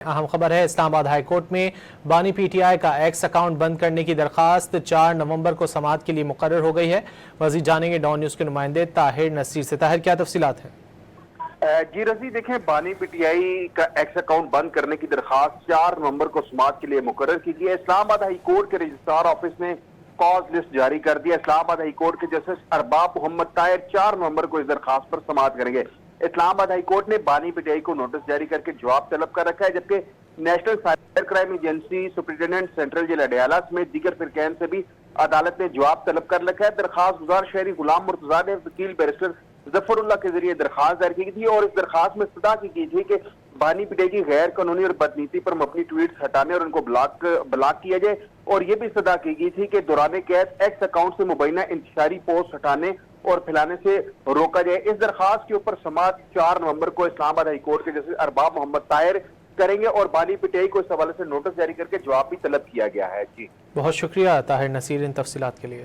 اہم خبر ہے، اسلام آباد ہائی کورٹ میں بانی پی ٹی آئی کا ایکس اکاؤنٹ بند کرنے کی درخواست 4 نومبر کو سماعت کے لیے مقرر ہو گئی ہے۔ مزید جانیں گے ڈان نیوز کے نمائندے طاہر نصیر سے۔ طاہر، کیا تفصیلات ہیں؟ جی رضی، دیکھیں، بانی پی ٹی آئی کا ایکس اکاؤنٹ بند کرنے کی درخواست 4 نومبر کو سماعت کے لیے مقرر کی گئی ہے۔ اسلام آباد ہائی کورٹ کے رجسٹرار آفس نے کاز لسٹ جاری کر دیا۔ اسلام آباد ہائی کورٹ کے جسٹس ارباب محمد طاہر 4 نومبر کو اس درخواست پر سماعت کریں گے۔ اسلام آباد ہائی کورٹ نے بانی پی ٹی آئی کو نوٹس جاری کر کے جواب طلب کر رکھا ہے، جبکہ national cyber crime agency, superintendent central jail Adiala سمیت دیگر فریقین سے بھی عدالت نے جواب طلب کر رکھا ہے۔ درخواست گزار شہری غلام مرتضیٰ نے وکیل بیرسٹر ظفر اللہ کے ذریعے درخواست دائر کی تھی اور اس درخواست میں استدعا کی گئی تھی کہ بانی پی ٹی آئی کی غیر قانونی اور بدنیتی پر مبنی ٹویٹس ہٹانے اور ان کو بلاک کیا جائے، اور یہ بھی استدعا کی گئی تھی کہ دوران قید ایکس اکاؤنٹ سے مبینہ انتشاری پوسٹ ہٹانے اور پھیلانے سے روکا جائے۔ اس درخواست کے اوپر سماعت 4 نومبر کو اسلام آباد ہائی کورٹ کے جسٹس ارباب محمد طاہر کریں گے اور بانی پی ٹی آئی کو اس حوالے سے نوٹس جاری کر کے جواب بھی طلب کیا گیا ہے۔ جی بہت شکریہ طاہر نصیر ان تفصیلات کے لیے۔